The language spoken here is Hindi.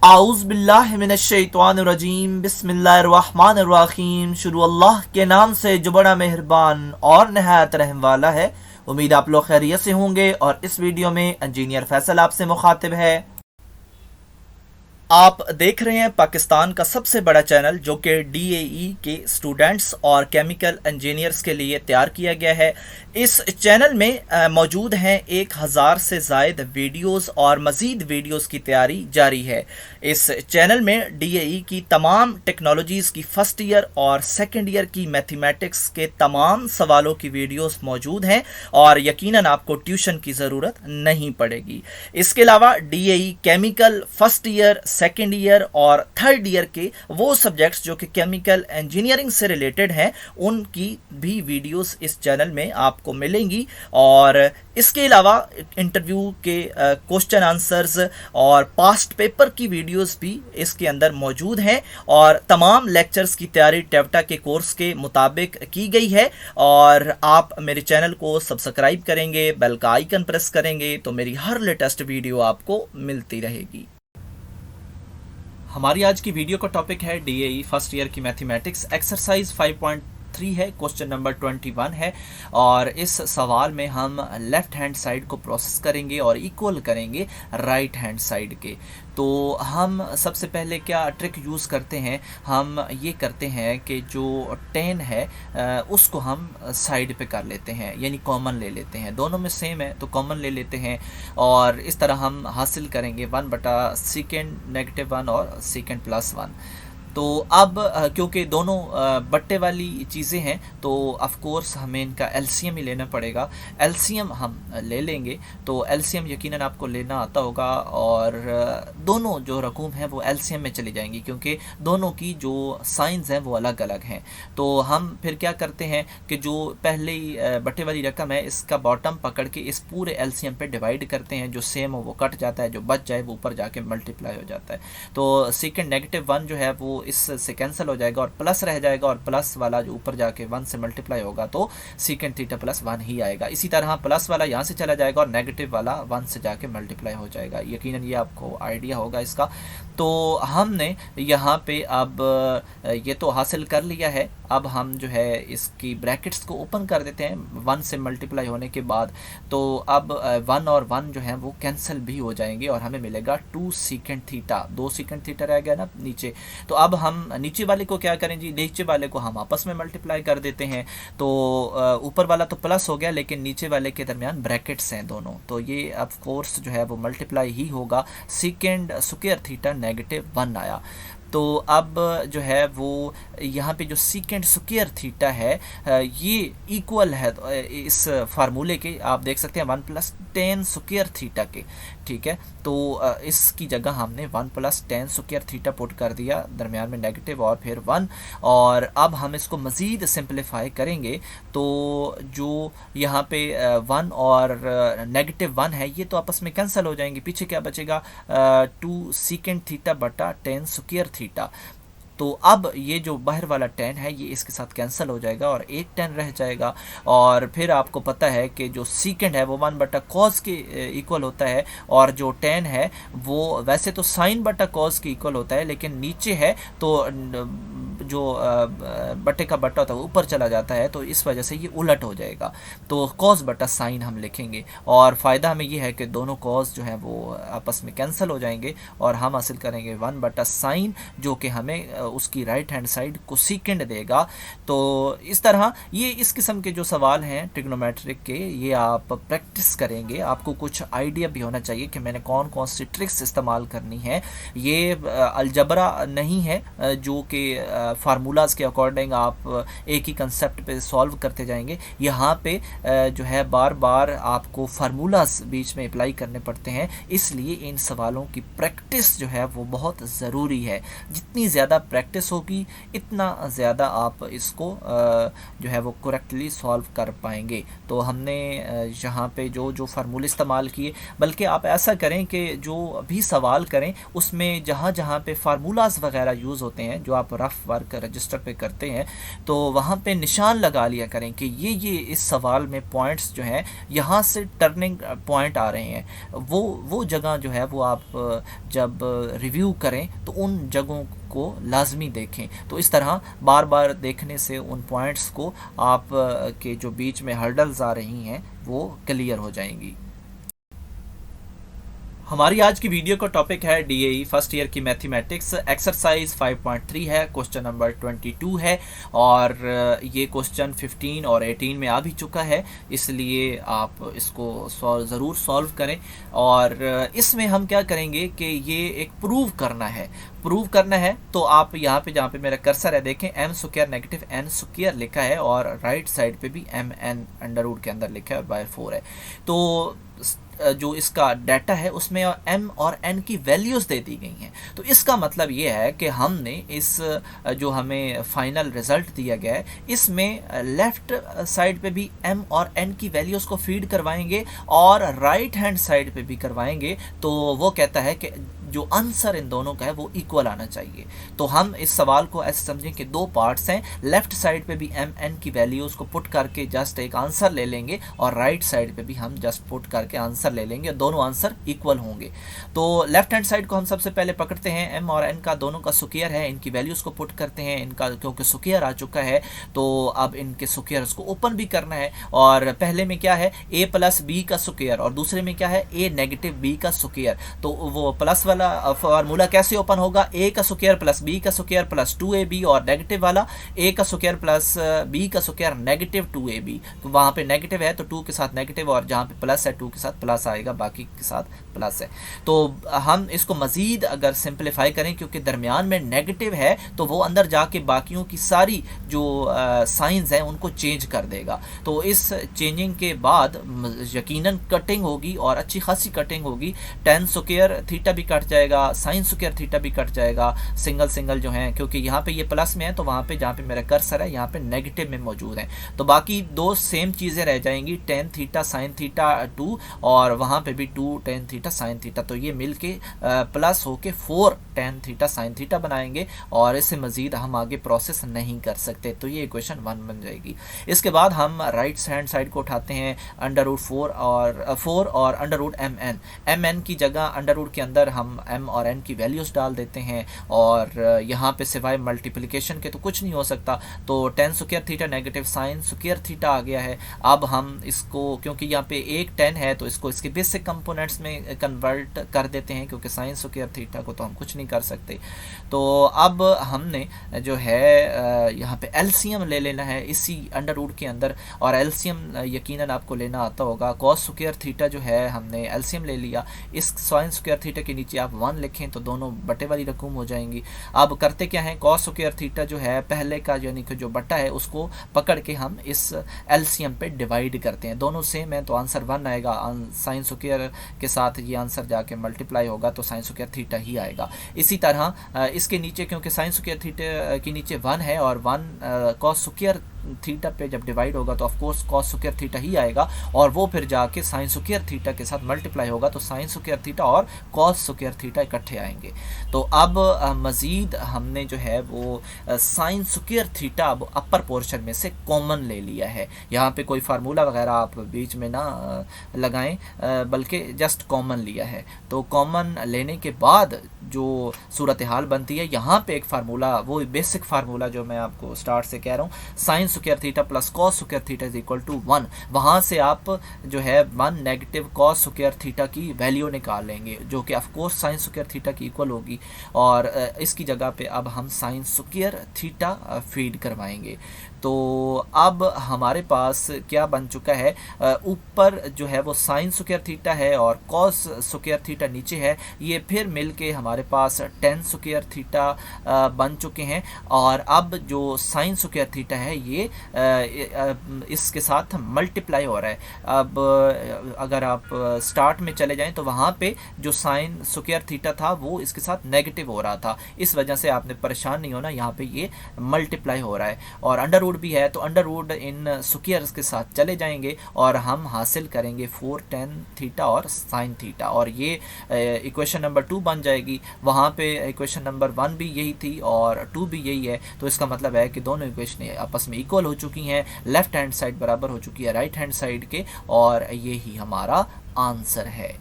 आऊज़ बिल्लाहि मिनश्शैतानिर्रजीम बिस्मिल्लाहिर्रहमानिर्रहीम। शुरू अल्लाह के नाम से जो बड़ा मेहरबान और नहायत रहम वाला है। उम्मीद आप लोग खैरियत से होंगे और इस वीडियो में इंजीनियर फैसल आपसे मुखातिब है। आप देख रहे हैं पाकिस्तान का सबसे बड़ा चैनल जो कि डीएई के स्टूडेंट्स और केमिकल इंजीनियर्स के लिए तैयार किया गया है। इस चैनल में मौजूद हैं 1000 से ज़ायद वीडियोस और मज़ीद वीडियोस की तैयारी जारी है। इस चैनल में डीएई की तमाम टेक्नोलॉजीज़ की फ़र्स्ट ईयर और सेकेंड ईयर की मैथमेटिक्स के तमाम सवालों की वीडियोस मौजूद हैं और यकीनन आपको ट्यूशन की ज़रूरत नहीं पड़ेगी। इसके अलावा DAE chemical first year, second year और थर्ड ईयर के वो सब्जेक्ट्स जो कि केमिकल इंजीनियरिंग से रिलेटेड हैं उनकी भी वीडियोस इस चैनल में आपको मिलेंगी। और इसके अलावा इंटरव्यू के क्वेश्चन आंसर्स और पास्ट पेपर की वीडियोस भी इसके अंदर मौजूद हैं और तमाम लेक्चर्स की तैयारी टेवटा के कोर्स के मुताबिक की गई है। और आप मेरे चैनल को सब्सक्राइब करेंगे, बेल का आइकन प्रेस करेंगे तो मेरी हर लेटेस्ट वीडियो आपको मिलती रहेगी। हमारी आज की वीडियो का टॉपिक है डीएई फर्स्ट ईयर की मैथमेटिक्स। एक्सरसाइज 5.3 है, क्वेश्चन नंबर 21 है और इस सवाल में हम लेफ़्ट हैंड साइड को प्रोसेस करेंगे और इक्वल करेंगे राइट हैंड साइड के। तो हम सबसे पहले क्या ट्रिक यूज़ करते हैं, हम ये करते हैं कि जो 10 है उसको हम साइड पे कर लेते हैं, यानी कॉमन ले लेते हैं। दोनों में सेम है तो कॉमन ले लेते हैं और इस तरह हम हासिल करेंगे 1 बटा सेकेंड -1 और सेकेंड +1। तो अब क्योंकि दोनों बट्टे वाली चीज़ें हैं तो ऑफ कोर्स हमें इनका एलसीएम ही लेना पड़ेगा। एलसीएम हम ले लेंगे तो एलसीएम यकीनन आपको लेना आता होगा और दोनों जो रकूम हैं वो एलसीएम में चली जाएंगी क्योंकि दोनों की जो साइंस हैं वो अलग अलग हैं। तो हम फिर क्या करते हैं कि जो पहले ही बट्टे वाली रकम है इसका बॉटम पकड़ के इस पूरे एलसीएम पे डिवाइड करते हैं। जो सेम हो वो कट जाता है, जो बच जाए वो ऊपर जाके मल्टीप्लाई हो जाता है। तो सेकेंड -1 जो है वो इससे कैंसिल हो जाएगा और प्लस रह जाएगा और प्लस वाला जो ऊपर जाके 1 से मल्टीप्लाई होगा तो सेकेंड थीटा +1 ही आएगा। इसी तरह प्लस वाला यहाँ से चला जाएगा और नेगेटिव वाला 1 से जाके मल्टीप्लाई हो जाएगा। यकीनन ये आपको आइडिया होगा इसका। तो हमने यहाँ पे अब ये तो हासिल कर लिया है। अब हम जो है इसकी ब्रैकेट्स को ओपन कर देते हैं 1 से मल्टीप्लाई होने के बाद। तो अब 1 और 1 जो है वो कैंसिल भी हो जाएंगे और हमें मिलेगा 2 सेकेंड थीटा। 2 सेकेंड थीटा रह गया ना नीचे। तो अब हम नीचे वाले को क्या करें जी, नीचे वाले को हम आपस में मल्टीप्लाई कर देते हैं। तो ऊपर वाला तो प्लस हो गया लेकिन नीचे वाले के दरमियान ब्रैकेट्स हैं दोनों, तो ये ऑफ कोर्स जो है वो मल्टीप्लाई ही होगा। सेकेंड स्क्वायर थीटा -1 आया। तो अब जो है वो यहाँ पे जो सेकेंड स्क्वायर थीटा है ये इक्वल है इस फार्मूले के, आप देख सकते हैं 1 + 10 स्क्वायर थीटा के। ठीक है, तो इसकी जगह हमने 1 + 10 स्क्वायर थीटा पुट कर दिया, दरमियान में नेगेटिव और फिर 1। और अब हम इसको मज़ीद सिंपलीफाई करेंगे तो जो यहाँ पे 1 और -1 है ये तो आपस में कैंसिल हो जाएंगे। पीछे क्या बचेगा 2 सेकेंड थीटा बटा 10 स्क्वायर थीटा। तो अब ये जो बाहर वाला 10 है ये इसके साथ कैंसिल हो जाएगा और एक 10 रह जाएगा। और फिर आपको पता है कि जो सेकेंड है वो 1 बटा कॉस के इक्वल होता है और जो 10 है वो वैसे तो साइन बटा कॉस के इक्वल होता है लेकिन नीचे है तो जो बटे का बटा होता है वो ऊपर चला जाता है तो इस वजह से ये उलट हो जाएगा। तो कॉस बटा साइन हम लिखेंगे और फ़ायदा हमें ये है कि दोनों कॉस जो हैं वो आपस में कैंसिल हो जाएंगे और हम हासिल करेंगे 1 बटा साइन जो कि हमें उसकी राइट हैंड साइड को सेकेंड देगा। तो इस तरह ये इस किस्म के जो सवाल हैं ट्रिग्नोमेट्रिक के ये आप प्रैक्टिस करेंगे। आपको कुछ आइडिया भी होना चाहिए कि मैंने कौन कौन सी ट्रिक्स इस्तेमाल करनी है। ये अलजबरा नहीं है जो कि फार्मूलाज के अकॉर्डिंग आप एक ही कंसेप्ट पे सॉल्व करते जाएंगे। यहाँ पे जो है बार बार आपको फार्मूलाज बीच में अप्लाई करने पड़ते हैं, इसलिए इन सवालों की प्रैक्टिस जो है वो बहुत ज़रूरी है। जितनी ज़्यादा प्रैक्टिस होगी इतना ज़्यादा आप इसको जो है वो करेक्टली सॉल्व कर पाएंगे। तो हमने यहाँ पे जो जो फार्मूले इस्तेमाल किए, बल्कि आप ऐसा करें कि जो भी सवाल करें उसमें जहाँ जहाँ पे फार्मूलाज वगैरह यूज़ होते हैं, जो आप रफ वर्क रजिस्टर पे करते हैं, तो वहाँ पे निशान लगा लिया करें कि ये इस सवाल में पॉइंट्स जो हैं यहाँ से टर्निंग पॉइंट आ रहे हैं। वो जगह जो है वो आप जब रिव्यू करें तो उन जगहों को लाजमी देखें। तो इस तरह बार बार देखने से उन पॉइंट्स को आप के जो बीच में हर्डल्स आ रही हैं वो क्लियर हो जाएंगी। हमारी आज की वीडियो का टॉपिक है डीएई फर्स्ट ईयर की मैथमेटिक्स, एक्सरसाइज 5.3 है, क्वेश्चन नंबर 22 है और ये क्वेश्चन 15 और 18 में आ भी चुका है, इसलिए आप इसको ज़रूर सॉल्व करें। और इसमें हम क्या करेंगे कि ये एक प्रूव करना है। तो आप यहाँ पे जहाँ पे मेरा कर्सर है देखें, M square negative N square लिखा है और राइट साइड पे भी एम एन अंडर रूट के अंदर लिखा है और बाय 4 है। तो जो इसका डाटा है उसमें m और n की वैल्यूज़ दे दी गई हैं। तो इसका मतलब ये है कि हमने इस जो हमें फाइनल रिज़ल्ट दिया गया है इसमें लेफ़्ट साइड पे भी m और n की वैल्यूज़ को फीड करवाएंगे और राइट हैंड साइड पे भी करवाएंगे। तो वो कहता है कि जो आंसर इन दोनों का है वो इक्वल आना चाहिए। तो हम इस सवाल को ऐसे समझें कि दो पार्ट्स हैं, लेफ्ट साइड पे भी एम एन की वैल्यूज़ को पुट करके जस्ट एक आंसर ले लेंगे और राइट साइड पे भी हम जस्ट पुट करके आंसर ले लेंगे, दोनों आंसर इक्वल होंगे। तो लेफ्ट हैंड साइड को हम सबसे पहले पकड़ते हैं, एम और एन का दोनों का स्क्वायर है, इनकी वैल्यूज़ को पुट करते हैं, इनका क्योंकि स्क्वायर आ चुका है तो अब इनके स्क्वायर्स को ओपन भी करना है। और पहले में क्या है ए प्लस बी का स्क्वायर और दूसरे में क्या है ए नेगेटिव बी का स्क्वायर। तो वो प्लस वाला फार्मूला कैसे ओपन होगा, ए का स्क्वायर प्लस बी का स्क्वायर प्लस 2ab और नेगेटिव वाला ए का स्क्वायर प्लस बी का स्क्वायर नेगेटिव 2ab। तो वहाँ पे नेगेटिव है तो 2 के साथ नेगेटिव और जहाँ पे प्लस है 2 के साथ प्लस आएगा, बाकी के साथ प्लस है। तो हम इसको मज़ीद अगर सिंप्लीफाई करें क्योंकि दरमियान में नेगेटिव है तो वो अंदर जाके बाकियों की सारी जो साइंस हैं उनको चेंज कर देगा। तो इस चेंजिंग के बाद यकीनन कटिंग होगी और अच्छी खासी कटिंग होगी। टेन स्क्वायर थीटा भी कट जाएगा, साइन स्क्वायर थीटा भी कट जाएगा, सिंगल सिंगल जो है, क्योंकि यहाँ पे ये प्लस में है तो वहाँ पे जहाँ पे मेरा कर्सर है यहाँ पे नेगेटिव में मौजूद है। तो बाकी दो सेम चीज़ें रह जाएंगी, टेन थीटा साइन थीटा 2 और वहाँ पे भी 2 टेन थीटा साइन थीटा। तो ये मिल के प्लस होके 4 टेन थीटा साइन थीटा बनाएंगे और इससे मज़ीद हम आगे प्रोसेस नहीं कर सकते। तो ये इक्वेशन 1 बन जाएगी। इसके बाद हम राइट हैंड साइड को उठाते हैं, अंडर रूट 4 और अंडर रूट एम एन की जगह अंडर रूट के अंदर हम m और n की वैल्यूज़ डाल देते हैं और यहाँ पे सिवाय मल्टीप्लिकेशन के तो कुछ नहीं हो सकता। तो ten square theta negative sine square theta आ गया है। अब हम इसको क्योंकि यहाँ पे एक 10 है तो इसको इसके बेसिक कंपोनेंट्स में कन्वर्ट कर देते हैं क्योंकि साइन स्क्वायर थीटा को तो हम कुछ नहीं कर सकते। तो अब हमने जो है यहाँ पे एलसीएम ले लेना है इसी अंडर रूट के अंदर और एलसीएम यकीनन आपको लेना आता होगा। कॉस स्क्वायर थीटा जो है हमने एलसीएम ले लिया, इस साइन स्क्वायर थीटा के नीचे आप 1 लिखें तो दोनों बटे वाली रकम हो जाएंगी। अब करते क्या है, कॉस स्क्वायर थीटा जो है पहले का यानी कि जो बटा है उसको पकड़ के हम इस एलसीएम पे डिवाइड करते हैं, दोनों सेम है तो आंसर 1 आएगा। साइन स्क्वायर के साथ ये आंसर जाके मल्टीप्लाई होगा तो साइन स्क्वायर थीटा ही आएगा। इसी तरह इसके नीचे क्योंकि साइन स्क्वायर थीटा के नीचे 1 है और 1 कॉस स्क्वायर थीटा पे जब डिवाइड होगा तो of course cos square theta ही आएगा और वो फिर जाके साइन स्क्वायर थीटा के साथ मल्टीप्लाई होगा तो साइन स्क्वायर थीटा और कॉस स्क्वायर थीटा इकट्ठे आएंगे। तो अब मज़ीद हमने जो है वो साइन स्क्वायर थीटा अब अपर पोर्शन में से कॉमन ले लिया है। यहाँ पे कोई फार्मूला वगैरह आप बीच में ना लगाएं बल्कि जस्ट कॉमन लिया है। तो कॉमन लेने के बाद जो सूरत हाल बनती है, यहाँ पे एक फार्मूला वो बेसिक फार्मूला जो मैं आपको स्टार्ट से कह रहा हूँ, sine square theta plus cos square theta is equal to 1। वहाँ से आप जो है 1 नेगेटिव कॉस स्क्वायर थीटा की वैल्यू निकाल लेंगे जो कि of course sine square theta की इक्वल होगी और इसकी जगह पे अब हम साइन स्क्वायर थीटा फीड करवाएंगे। तो अब हमारे पास क्या बन चुका है, ऊपर जो है वो साइन स्क्वायर थीटा है और कॉस स्क्वायर थीटा नीचे है, ये फिर मिलके हमारे पास टेन स्क्वायर थीटा बन चुके हैं। और अब जो साइन स्क्वायर थीटा है ये इसके साथ मल्टीप्लाई हो रहा है। अब अगर आप स्टार्ट में चले जाएं तो वहाँ पे जो साइन स्क्वायर थीटा था वो इसके साथ नेगेटिव हो रहा था, इस वजह से आपने परेशान नहीं होना, यहाँ पे ये मल्टीप्लाई हो रहा है। और अंडर रूट भी है तो अंडर रूट इन स्क्वायर्स के साथ चले जाएंगे और हम हासिल करेंगे 4 tan थीटा और साइन थीटा, और ये इक्वेशन नंबर 2 बन जाएगी। वहाँ पे इक्वेशन नंबर 1 भी यही थी और 2 भी यही है, तो इसका मतलब है कि दोनों इक्वेशन आपस में इक्वल हो चुकी हैं, लेफ्ट हैंड साइड बराबर हो चुकी है राइट हैंड साइड के, और ये ही हमारा आंसर है।